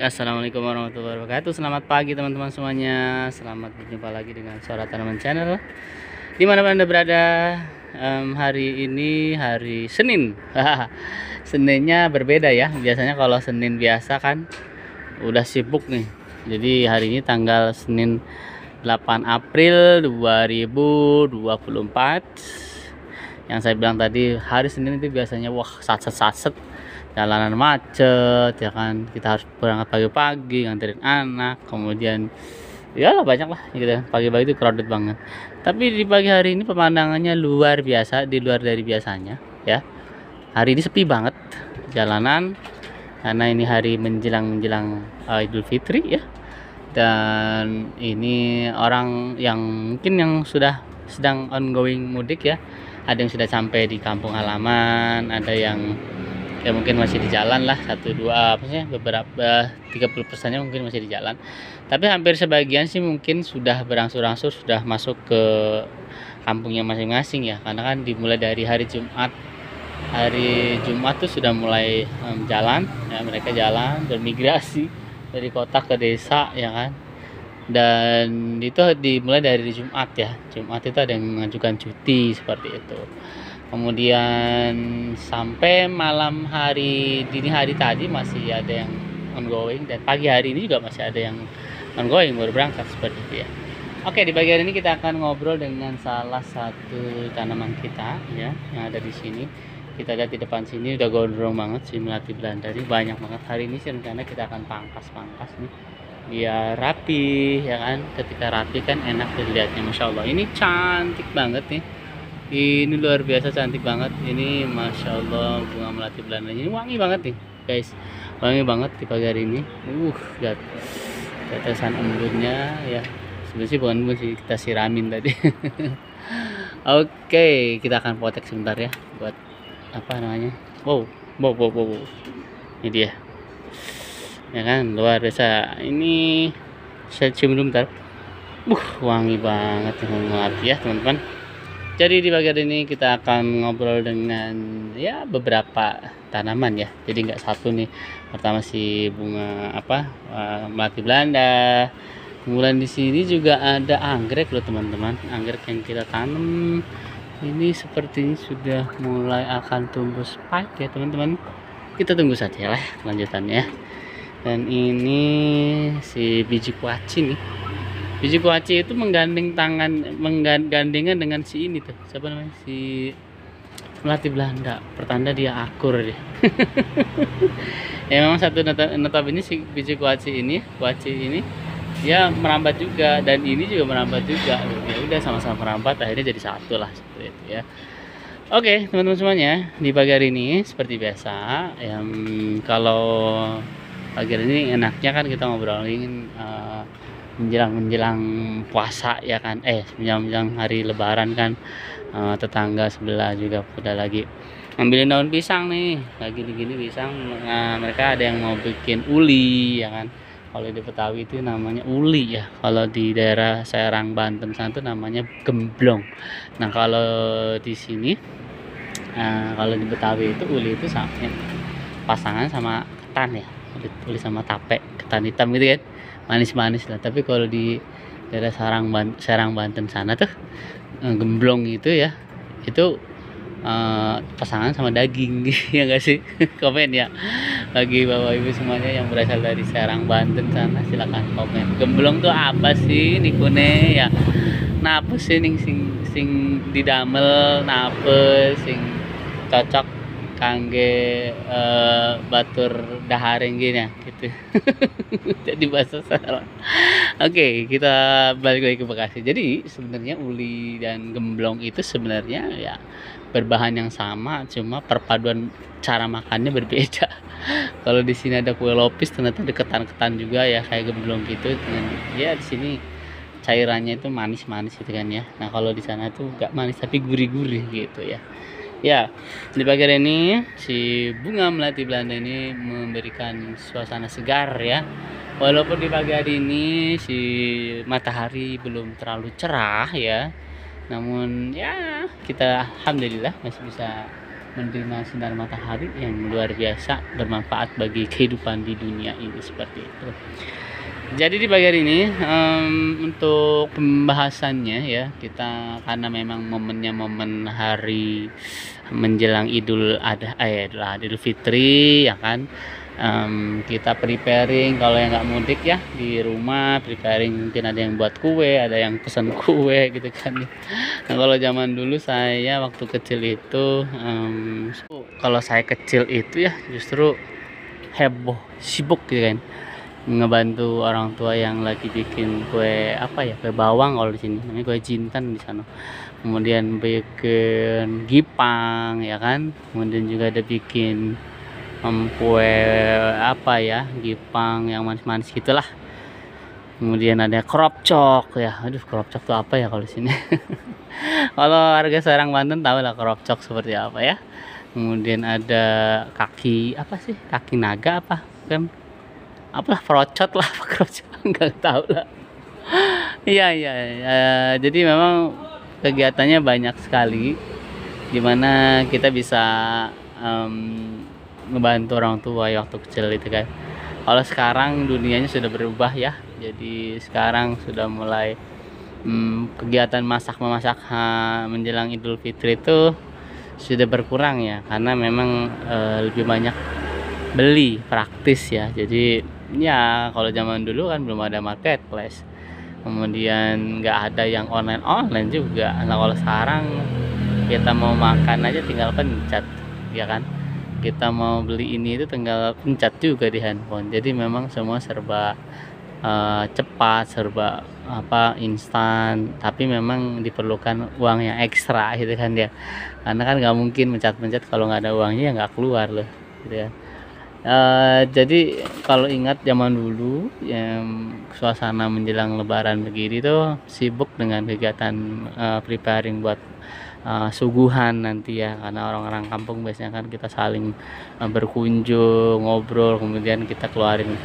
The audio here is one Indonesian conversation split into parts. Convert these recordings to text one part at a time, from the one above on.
Assalamualaikum warahmatullahi wabarakatuh. Selamat pagi teman-teman semuanya. Selamat berjumpa lagi dengan Suara Tanaman Channel. Dimanapun Anda berada, hari ini hari Senin. Seninnya berbeda ya. Biasanya kalau Senin biasa kan udah sibuk nih. Jadi hari ini tanggal Senin 8 April 2024. Yang saya bilang tadi, hari Senin itu biasanya wah satset jalanan macet ya kan, kita harus berangkat pagi-pagi nganterin anak, kemudian ya banyak lah gitu, pagi-pagi itu crowded banget. Tapi di pagi hari ini pemandangannya luar biasa, di luar dari biasanya ya. Hari ini sepi banget jalanan karena ini hari menjelang Idul Fitri ya, dan ini orang yang mungkin yang sudah sedang ongoing mudik ya, ada yang sudah sampai di kampung halaman, ada yang ya mungkin masih di jalan lah, beberapa 30%-nya mungkin masih di jalan, tapi hampir sebagian sih mungkin sudah berangsur-angsur sudah masuk ke kampungnya masing-masing ya, karena kan dimulai dari hari Jumat tuh sudah mulai jalan ya, mereka jalan bermigrasi dari kota ke desa ya kan, dan itu dimulai dari Jumat ya. Jumat itu ada yang mengajukan cuti seperti itu, kemudian sampai malam hari, dini hari tadi masih ada yang ongoing, dan pagi hari ini juga masih ada yang ongoing, baru berangkat seperti itu ya. Oke, di pagi hari ini kita akan ngobrol dengan salah satu tanaman kita ya, yang ada di sini. Kita lihat di depan sini udah gondrong banget si melati Belanda ini, banyak banget. Hari ini sih rencana kita akan pangkas nih biar rapi ya kan. Ketika rapi kan enak dilihatnya, masya Allah. Ini cantik banget nih. Ini luar biasa cantik banget. Ini masya Allah, bunga melati Belanda ini wangi banget nih guys, wangi banget di pagi hari ini. Lihat tetesan embunnya ya, sebenarnya bukan embun sih, kita siramin tadi. Oke, kita akan potek sebentar ya, buat apa namanya, wow. Ini dia ya kan, luar biasa. Ini saya cium dulu bentar. Wangi banget melati ya teman-teman. Jadi di bagian ini kita akan ngobrol dengan ya beberapa tanaman ya. Jadi nggak satu nih. Pertama si bunga melati Belanda. Kemudian di sini juga ada anggrek loh teman-teman. Anggrek yang kita tanam ini sepertinya sudah mulai akan tumbuh spike ya teman-teman. Kita tunggu saja lah kelanjutannya. Dan ini si biji kuaci nih. Biji kuaci itu menggandengan dengan si ini tuh, siapa namanya, si melati Belanda, pertanda dia akur dia. Ya memang satu notabene si biji kuaci ini dia merambat juga, dan ini juga merambat juga. Ya udah sama-sama merambat, akhirnya jadi satu lah seperti itu ya. Oke teman-teman semuanya, di pagi hari ini seperti biasa yang kalau pagi hari ini enaknya kan kita ngobrolin menjelang puasa ya kan, menjelang hari lebaran kan. Tetangga sebelah juga udah lagi ngambilin daun pisang nih, lagi gini pisang. Mereka ada yang mau bikin uli ya kan. Kalau di Betawi itu namanya uli ya, kalau di daerah Serang Banten sana itu namanya gemblong. Nah kalau di sini kalau di Betawi itu uli itu pasangan sama ketan ya, uli sama tape, ketan hitam gitu kan, manis-manis lah. Tapi kalau di daerah Serang Banten sana tuh gemblong itu ya, itu pasangan sama daging. Ya enggak sih? Komen ya bagi bapak ibu semuanya yang berasal dari Serang Banten sana, silakan komen. Gemblong tuh apa sih nikune ya? Napa sih sing didamel, napa sing cocok kangge batur daharing gini ya gitu. Jadi bahasa salah. Oke, kita balik lagi ke Bekasi. Jadi sebenarnya uli dan gemblong itu sebenarnya ya berbahan yang sama, cuma perpaduan cara makannya berbeda. Kalau di sini ada kue lopis, ternyata ada ketan-ketan juga ya kayak gemblong gitu. Dengan ya di sini cairannya itu manis-manis gitu kan ya. Nah kalau di sana tuh nggak manis tapi gurih-gurih gitu ya. Ya, di pagi hari ini si bunga melati Belanda ini memberikan suasana segar ya. Walaupun di pagi hari ini si matahari belum terlalu cerah ya, namun ya kita alhamdulillah masih bisa menerima sinar matahari yang luar biasa bermanfaat bagi kehidupan di dunia ini, seperti itu. Jadi di pagi hari ini untuk pembahasannya ya, kita karena memang momennya momen hari menjelang Idul Adha, Idul Fitri ya kan. Kita preparing kalau yang nggak mudik ya di rumah, preparing mungkin ada yang buat kue, ada yang pesan kue gitu kan. Nah kalau zaman dulu saya waktu kecil itu, kalau saya kecil itu ya justru heboh, sibuk gitu kan, ngebantu orang tua yang lagi bikin kue kue bawang kalau di sini namanya kue jintan di sana. Kemudian bikin gipang ya kan, kemudian juga ada bikin kue gipang yang manis-manis gitulah. Kemudian ada kropcok ya, aduh kropcok tuh apa ya kalau di sini. Kalau warga Serang Banten tahu lah kropcok seperti apa ya. Kemudian ada kaki naga kan, apalah perocot lah, perocot nggak tahu lah. Iya, jadi memang kegiatannya banyak sekali, dimana kita bisa ngebantu orang tua waktu kecil itu kan. Kalau sekarang dunianya sudah berubah ya, jadi sekarang sudah mulai kegiatan masak-memasak menjelang Idul Fitri itu sudah berkurang ya, karena memang lebih banyak beli praktis ya. Jadi ya kalau zaman dulu kan belum ada marketplace, kemudian nggak ada yang online juga. Nah kalau sekarang kita mau makan aja tinggal pencet ya kan, kita mau beli ini itu tinggal pencet juga di handphone. Jadi memang semua serba cepat, serba instan, tapi memang diperlukan uang yang ekstra gitu kan ya, karena kan nggak mungkin mencet-mencet kalau nggak ada uangnya ya nggak keluar loh gitu ya. Jadi kalau ingat zaman dulu yang suasana menjelang lebaran begini tuh sibuk dengan kegiatan preparing buat suguhan nanti ya, karena orang-orang kampung biasanya kan kita saling berkunjung, ngobrol, kemudian kita keluarin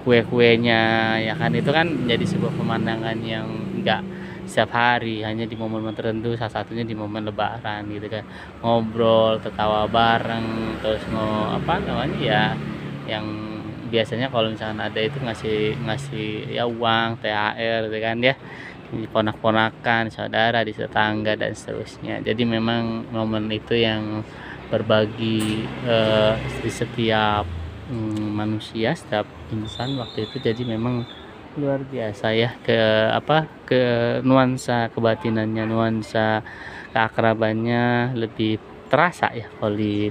kue-kuenya ya kan. Itu kan jadi sebuah pemandangan yang enggak setiap hari, hanya di momen tertentu, salah satunya di momen lebaran gitu kan. Ngobrol, tertawa bareng, terus yang biasanya kalau misalkan ada itu ngasih ya uang THR gitu kan ya, ponak-ponakan, saudara, di tetangga dan seterusnya. Jadi memang momen itu yang berbagi di setiap manusia, setiap insan waktu itu. Jadi memang luar biasa ya, ke nuansa kebatinannya, nuansa keakrabannya lebih terasa ya kalau di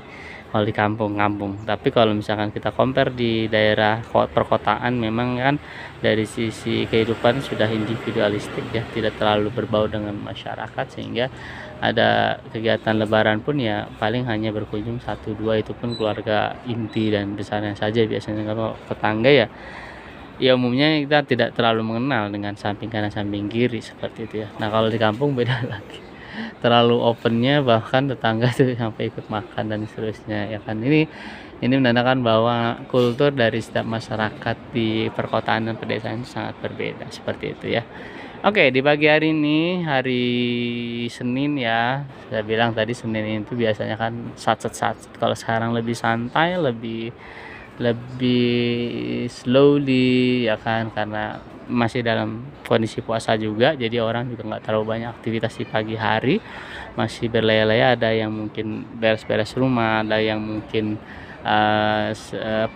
kampung-kampung. Tapi kalau misalkan kita compare di daerah perkotaan, memang kan dari sisi kehidupan sudah individualistik ya, tidak terlalu berbau dengan masyarakat, sehingga ada kegiatan lebaran pun ya paling hanya berkunjung 1-2, itu pun keluarga inti dan besarnya saja biasanya. Kalau tetangga ya umumnya kita tidak terlalu mengenal dengan samping kanan samping kiri seperti itu ya. Nah kalau di kampung beda lagi, terlalu opennya, bahkan tetangga tuh sampai ikut makan dan seterusnya ya kan. Ini menandakan bahwa kultur dari setiap masyarakat di perkotaan dan pedesaan itu sangat berbeda seperti itu ya. Oke, di pagi hari ini, hari Senin ya, saya bilang tadi Senin itu biasanya kan sat-sat. Kalau sekarang lebih santai, lebih slowly ya kan, karena masih dalam kondisi puasa juga, jadi orang juga nggak terlalu banyak aktivitas di pagi hari, masih berlaya-laya. Ada yang mungkin beres-beres rumah, ada yang mungkin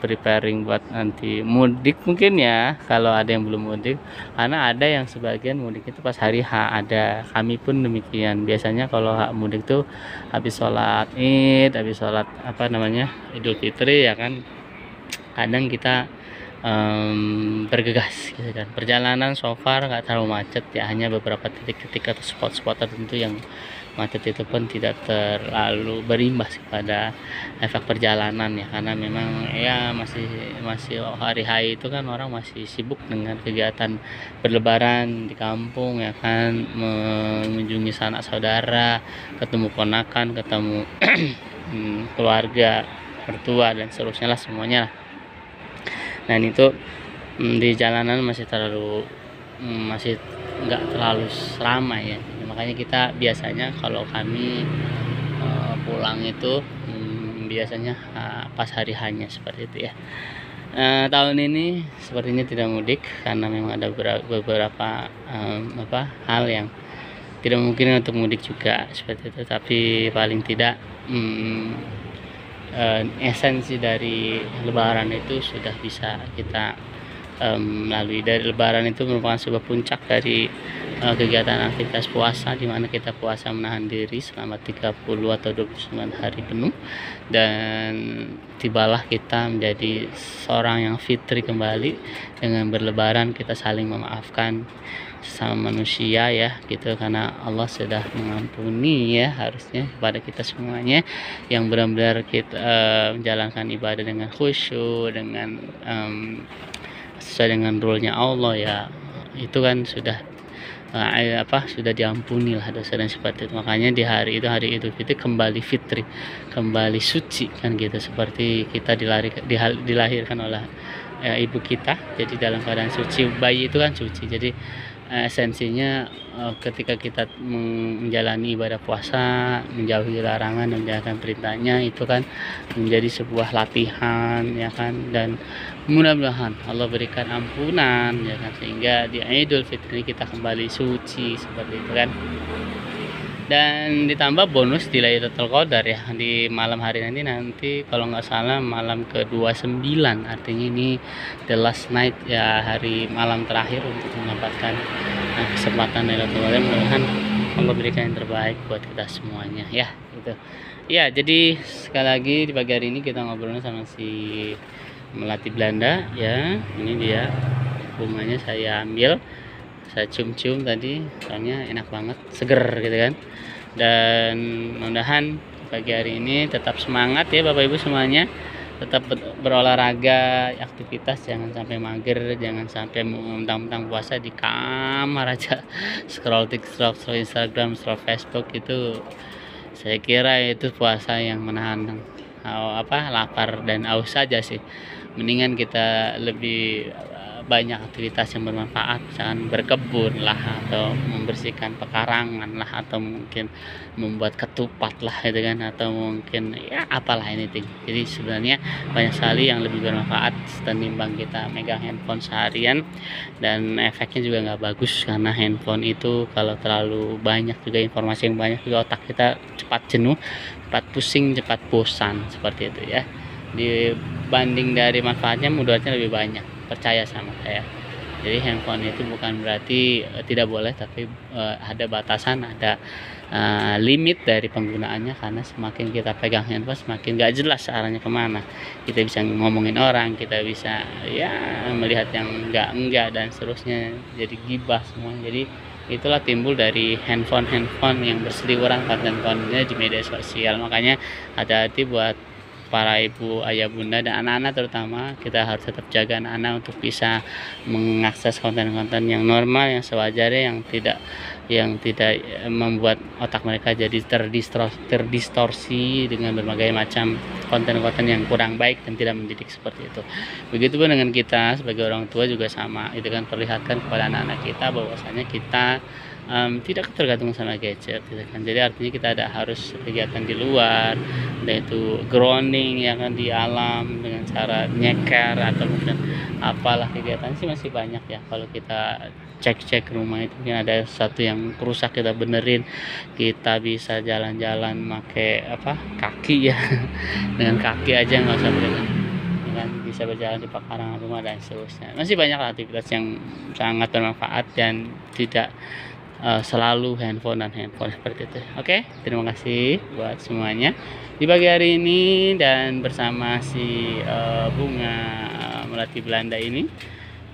preparing buat nanti mudik mungkin ya, kalau ada yang belum mudik, karena ada yang sebagian mudik itu pas hari H. Ada, kami pun demikian. Biasanya kalau mudik tuh habis sholat Id, habis sholat Idul Fitri ya kan, kadang kita bergegas gitu kan. Perjalanan so far nggak terlalu macet ya, hanya beberapa titik-titik atau spot-spot tertentu yang macet, itu pun tidak terlalu berimbas kepada efek perjalanan ya, karena memang ya masih hari H itu kan orang masih sibuk dengan kegiatan berlebaran di kampung ya kan, mengunjungi sanak saudara, ketemu ponakan, ketemu keluarga, mertua dan seterusnya lah, semuanya lah. Nah itu di jalanan masih nggak terlalu ramai ya. Makanya kita biasanya kalau kami pulang itu biasanya pas hari hanya seperti itu ya. Tahun ini sepertinya tidak mudik karena memang ada beberapa hal yang tidak mungkin untuk mudik juga seperti itu, tapi paling tidak esensi dari Lebaran itu sudah bisa kita melalui. Dari Lebaran itu merupakan sebuah puncak dari kegiatan aktivitas puasa, di mana kita puasa menahan diri selama 30 atau 29 hari penuh, dan tibalah kita menjadi seorang yang fitri kembali. Dengan berlebaran kita saling memaafkan sama manusia ya gitu, karena Allah sudah mengampuni ya harusnya kepada kita semuanya yang benar-benar kita menjalankan ibadah dengan khusyuk, dengan sesuai dengan rule-nya Allah ya, itu kan sudah sudah diampuni lah dosa dan seperti itu. Makanya di hari Idul Fitri kembali fitri, kembali suci kan gitu, seperti kita dilahirkan oleh ibu kita, jadi dalam keadaan suci. Bayi itu kan suci, jadi esensinya ketika kita menjalani ibadah puasa, menjauhi larangan dan menjalankan perintahnya, itu kan menjadi sebuah latihan ya kan, dan mudah-mudahan Allah berikan ampunan ya kan, sehingga di Idul Fitri kita kembali suci seperti itu kan. Dan ditambah bonus di Lailatul Qadar ya, di malam hari nanti kalau nggak salah malam ke-29, artinya ini the last night ya, hari malam terakhir untuk mendapatkan kesempatan Lailatul Qadar. Mudah-mudahan Allah berikan yang terbaik buat kita semuanya ya gitu ya. Jadi sekali lagi di pagi hari ini kita ngobrolnya sama si melati Belanda ya. Ini dia bunganya, saya ambil, saya cium-cium tadi soalnya enak banget, seger gitu kan. Dan mudah-mudahan pagi hari ini tetap semangat ya Bapak Ibu semuanya, tetap berolahraga, aktivitas, jangan sampai mager, jangan sampai mentang-mentang puasa di kamar aja scroll TikTok, scroll Instagram, scroll Facebook. Itu saya kira itu puasa yang menahan lapar dan haus saja sih. Mendingan kita lebih banyak aktivitas yang bermanfaat, misalkan berkebun lah, atau membersihkan pekarangan lah, atau mungkin membuat ketupat lah gitu kan, atau mungkin ya apalah ini ting. Jadi sebenarnya banyak sekali yang lebih bermanfaat ketimbang kita megang handphone seharian, dan efeknya juga nggak bagus, karena handphone itu kalau terlalu banyak juga informasi yang banyak juga otak kita cepat jenuh, cepat pusing, cepat bosan seperti itu ya. Dibanding dari manfaatnya, mudaratnya lebih banyak, percaya sama saya. Jadi handphone itu bukan berarti tidak boleh, tapi ada batasan, ada limit dari penggunaannya, karena semakin kita pegang handphone semakin gak jelas arahnya kemana. Kita bisa ngomongin orang, kita bisa ya melihat yang enggak dan seterusnya, jadi gibah semua. Jadi itulah timbul dari handphone yang berseliweran konten-kontennya di media sosial. Makanya hati-hati buat para ibu, ayah, bunda, dan anak-anak terutama. Kita harus tetap jaga anak-anak untuk bisa mengakses konten-konten yang normal, yang sewajarnya, yang tidak membuat otak mereka jadi terdistorsi dengan berbagai macam konten-konten yang kurang baik dan tidak mendidik seperti itu. Begitupun dengan kita sebagai orang tua juga sama, itu kan perlihatkan kepada anak-anak kita bahwasanya kita tidak tergantung sama gadget gitu kan. Jadi artinya kita harus kegiatan di luar, yaitu grounding ya kan, di alam dengan cara nyeker atau mungkin apalah kegiatan sih masih banyak ya. Kalau kita cek rumah itu mungkin ada sesuatu yang rusak, kita benerin, kita bisa jalan-jalan pakai kaki ya dengan kaki aja, nggak usah berenang kan, bisa berjalan di pekarangan rumah dan seterusnya. Masih banyak aktivitas yang sangat bermanfaat dan tidak selalu handphone seperti itu. Oke, terima kasih buat semuanya di pagi hari ini, dan bersama si bunga melati Belanda ini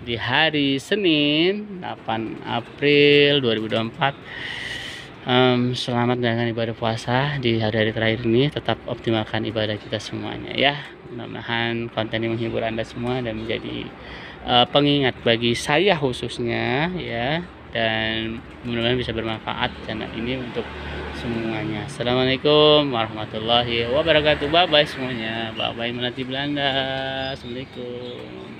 di hari Senin 8 April 2024. Selamat menjalankan ibadah puasa di hari-hari terakhir ini. Tetap optimalkan ibadah kita semuanya ya. Mudah-mudahan konten ini menghibur Anda semua dan menjadi pengingat bagi saya khususnya ya, dan mudah-mudahan bisa bermanfaat channel ini untuk semuanya. Assalamualaikum warahmatullahi wabarakatuh. Bye bye semuanya. Bye bye melati Belanda. Assalamualaikum.